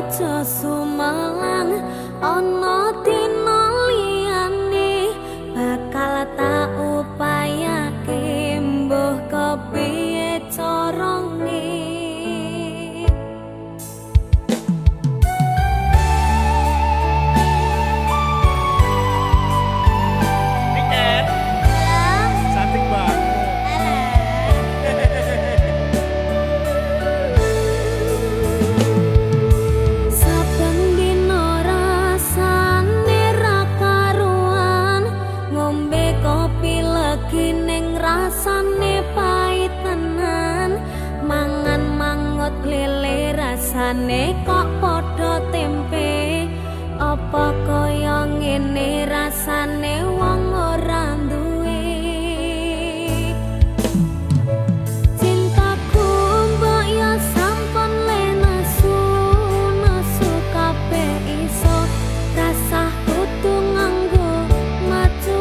aja sumelang ana dina liyane bakal tak upayake mbuh kepiye carane. Rasane pahit tenan mangan mangut lele rasane kok padha tempe apa kaya ngene rasane wong ora duwe cintaku mbok ya sampun lenesu nesu kabeh iso rasah kudu nganggo maju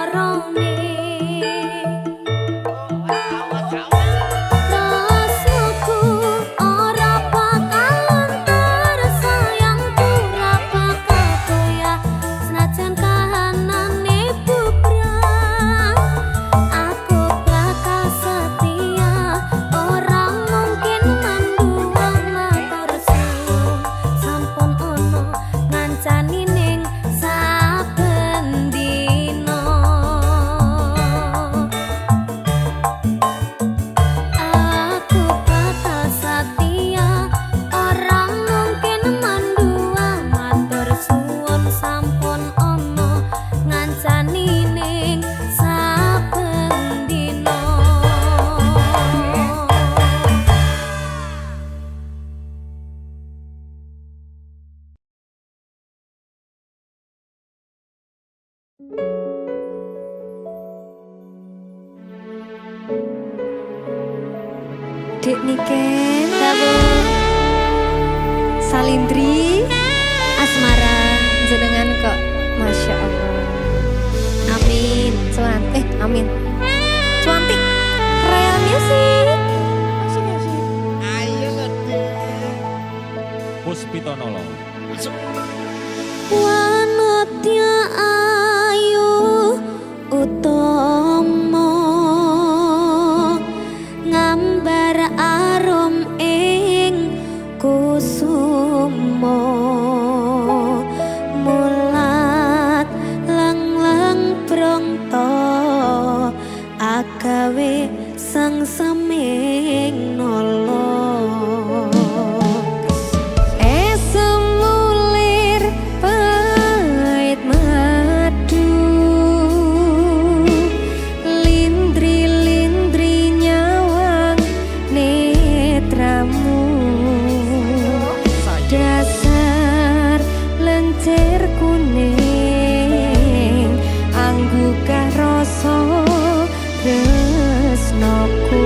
lorone rasaku ora bakalan tersayangku ora bakal goyah senajan kahanane bubrah aku bakal setia ora mungkin manduang matur suwun sampun ono ngancani ning saben dina aku bakal setia ora mungkin manduang matur suwun sampun ono ngancani ning saben dina Dek Niken, Salindri, Asmara, jenengan kok, masya Allah. Amin, amin. Cuantik, Real Music. Ayo ngede. Puspitonolo. wanatya ayu utama ngambar arum ing kusuma mulat lang-lang prangta agawe sang seming nala esem lulir pait madu lindri-lindri nyawang netramu dasar lencer kuning anggukah rasa tresnoku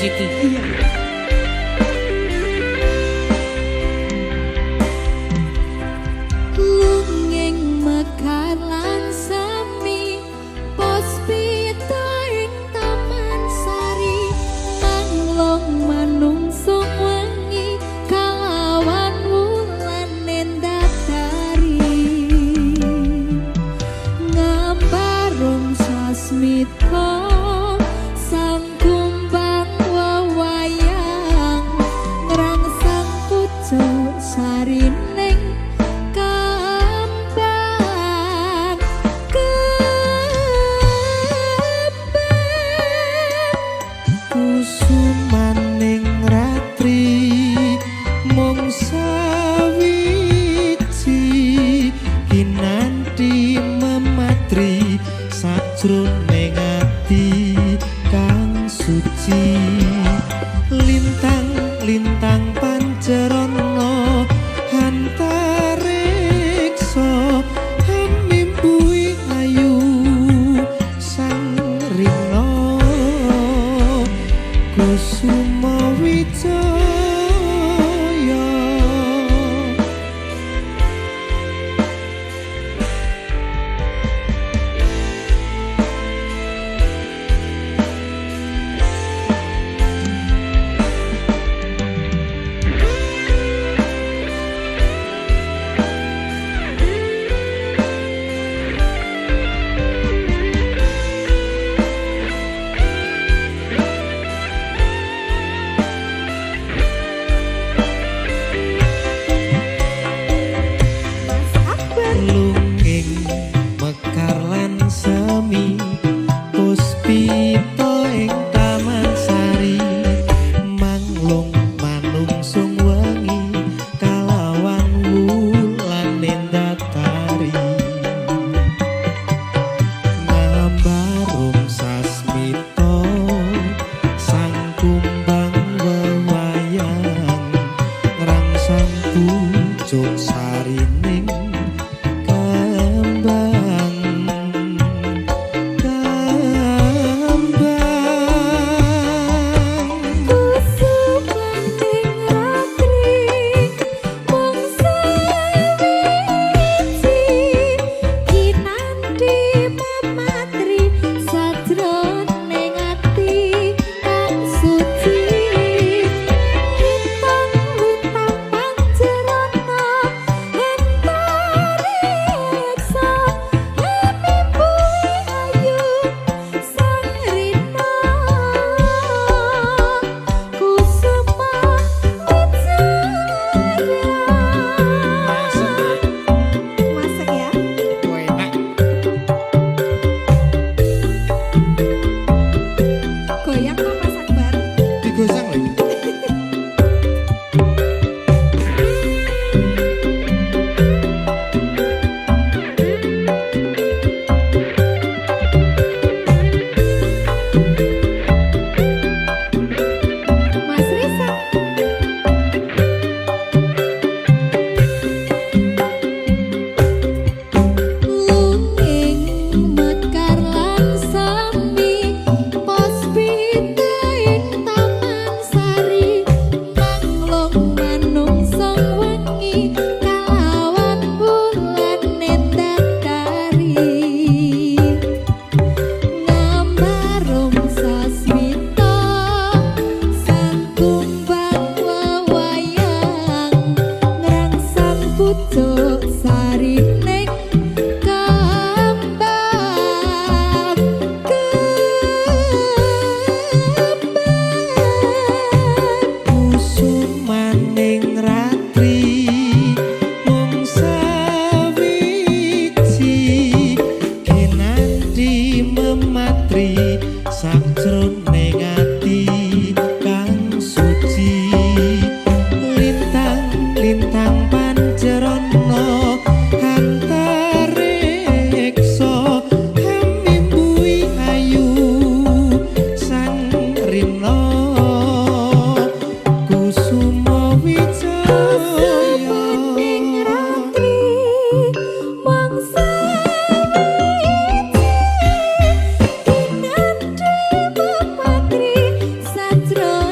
iki. Lunging mekar lan semi Puspita ing Taman Sari Manglong manungsung wengi kalawan wulan nendatari Ngambarung sasmita sang kumbang wewayang ngrangsang pucuk sarining kembang kusumaning ratri mung sawiji kinanti mematri sajroning ati kang suci lintang-lintang pancerana antariksa mimpi ayu sang rina kusuma wijaya lunging mekar lan semi puspita ing taman sari manglung manungsung wengi kalawan wulan nendatari ngambarung sasmita sang kumbang wewayang ngrangsang pucuk sarining digosang lagi. Mas Risa lunging mekar lan sami puspita ing Taman Sari manglung manungsung wengi kalawan bulan nendatari ngambarung sasmita sang kumbang wewayang ngrangsang pucuk sarining kembang kusumaning ratri mung sawiji kinanti mematri sajroning ati kang suci lintang-lintang pancerana antariksa mimpi ayu sang rina kusuma wijaya ratri mangsa wiji kinanti mematri sajroning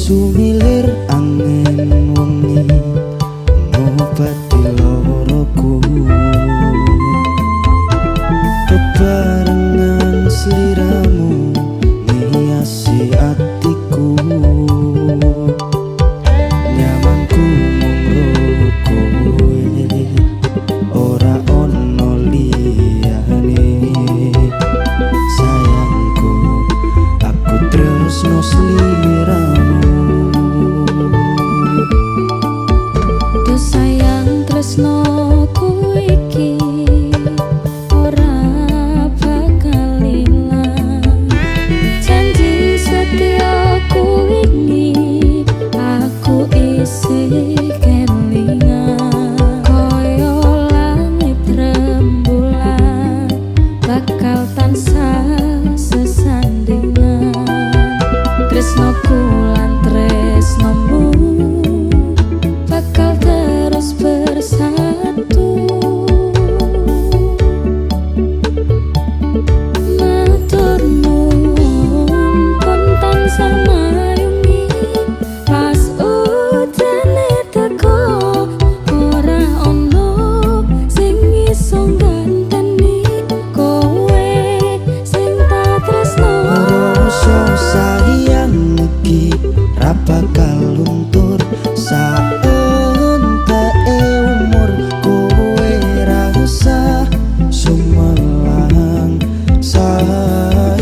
sumilir angin wengi ngobati loroku bebarengan sliramu ngiasi atiku nyamanku mung kowe ora ono liyane sayangku aku tresno sliramu Duh sayang tresnoku iki ora bakal ilang janji setiaku ini aku isih kelingan koyo langit rembulan bakal tansah sesandingan tresnoku lan tresnomu bakal terus bersatu matur nuwun pun tansah mayungi pas udane teko ora ono sing iso ganteni kowe sing tak tresno rasa sayang iki ra bakal luntur saenteke umur kowe rasa sumelang sayang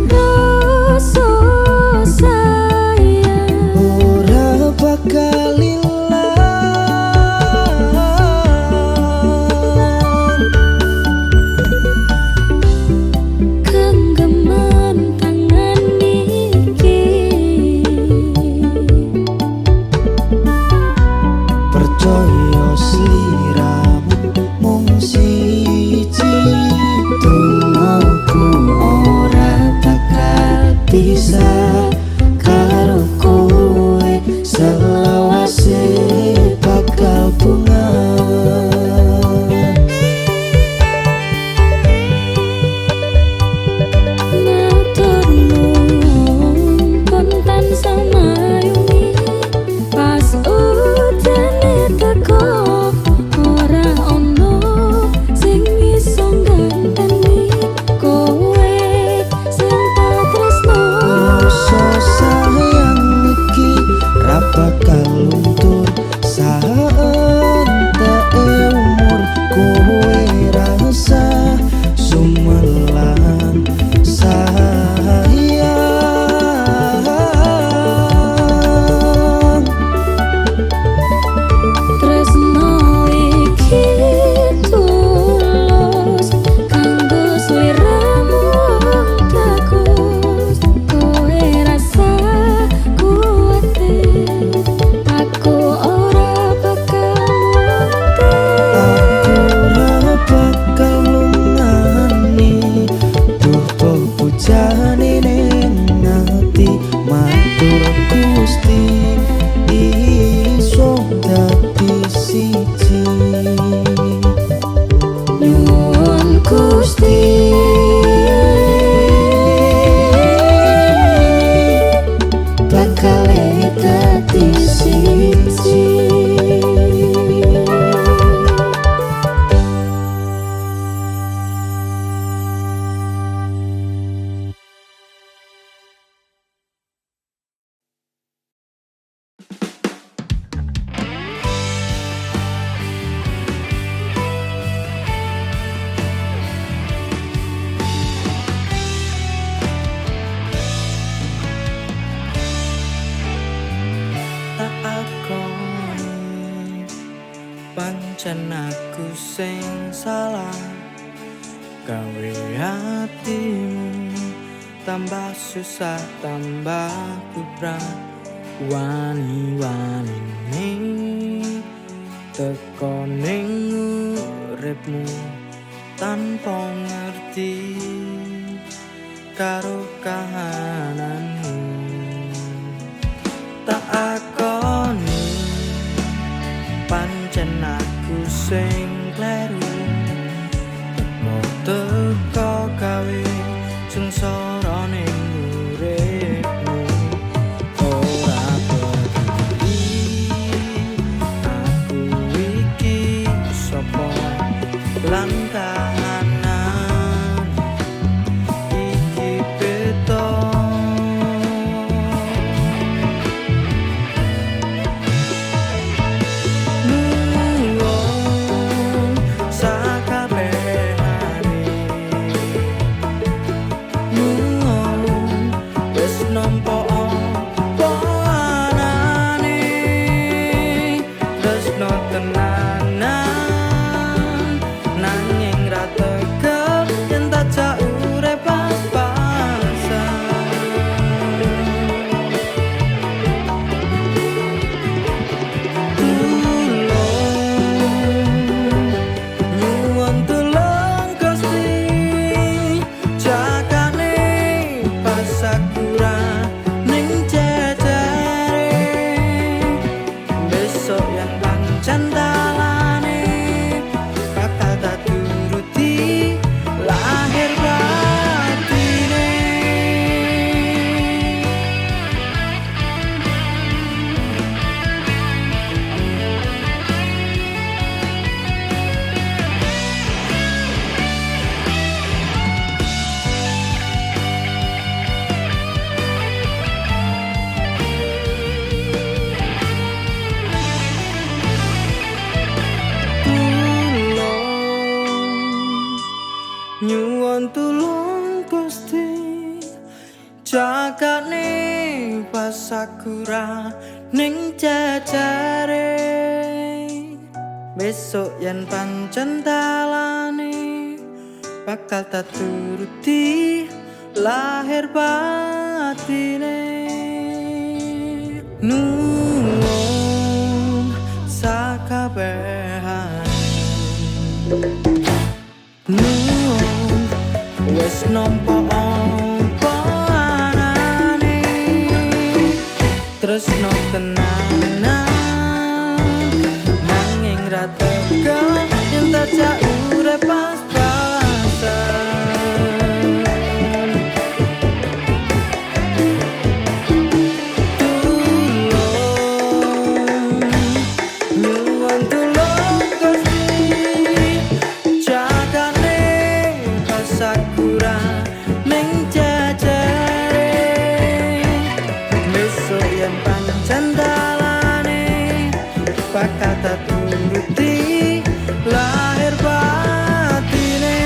rasa sayang ora bakal ilang genggaman tangan iki percaya sliramu mung siji tunauku ora bakal bisa karo kowe selawase bakal bunga matur nuwun pun tansah mayungi pas udane teko ora ono sing iso ganteni kowe sing tak tresno rasa sayang iki ra bakal luntur saenteke umur kowe rasa sumelang sayang tresno iki tulus kanggo sliramu takus kowe rasa kuatir aku ora bakal aku ora bakal lungani duh pujane ning ati matur Gusti iso dadi siji nyuwun Gusti bakal dadi siji tak akoni pancen aku sing salah gawe hatimu tambah susah tambah berat wani-wani teko ning uripmu tanpa ngerti karo kahananmu. Tak akoni pancen aku sing kleru, teko gawe sengsara ning uripmu. Ora peduli aku iki sapa lan kahanan iki beda. Nuwun sakabehane, nuwun wis nampa apa anane, tresno tenanan nanging ra tegel yen tak urip pas-pasan. Nyuwun tulung Gusti, jagane pas aku ra ning jejere, besok yen pancen dalane bakal tak turuti lahir batine. Nyuwun tulung Gusti, jagane pas aku ra ning jejere, besok yen pancen dalane bakal tak turuti lahir batine. Nuwun sakabehane, nuwun wis nampa apa anane, tresno tenanan nanging ra tegel yen tak urip pas-pasan. Nyuwun tulung Gusti, jagane pas aku ra ning jejere, besok yen pancen dalane bakal tak turuti lahir batine.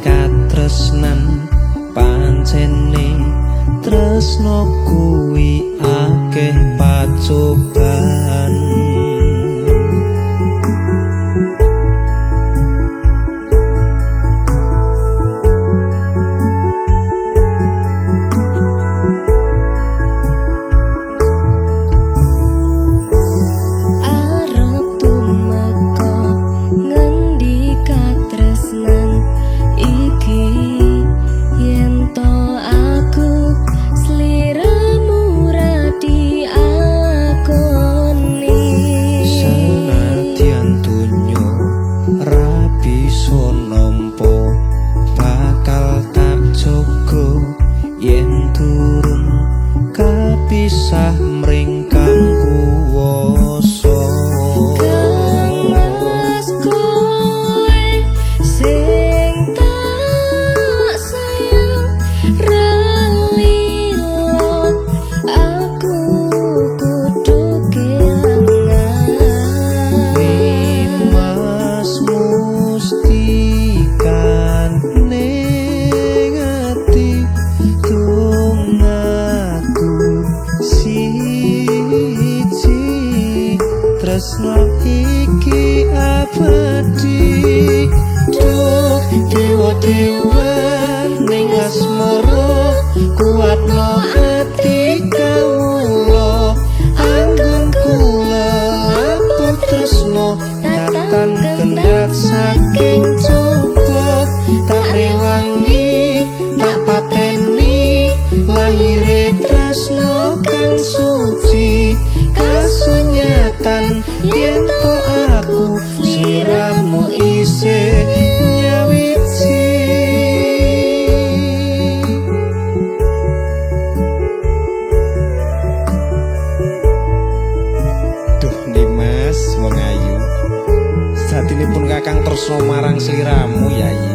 katresnan pancene tresno kuwi akeh pacoban. Pisah mring kang kuwasa Kangmas kowe sing tak sayang ralilo aku kudu kelangan Mas mustikan ning ati tresno iki abadi duh dewa-dewa ning asmara kuatno ati kawula anggun kula aku tresno datang kendhat saking coba tak rewangi tak pateni lahire tresno kang suci kasunyatan yen to aku sliramu isih nyawiji duh Dimas wong ayu satinipun kakang tresno marang sliramu Yayi.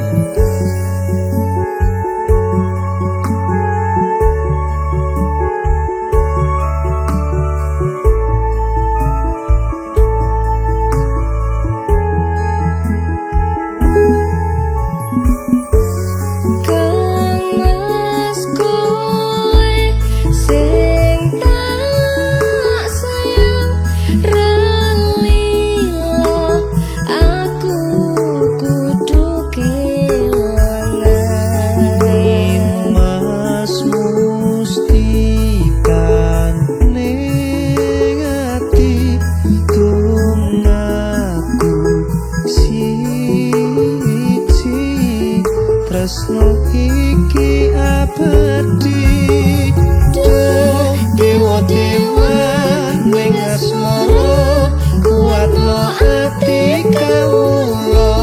Tresno iki abadi duh dewa-dewa ning asmara kuatno ati kawula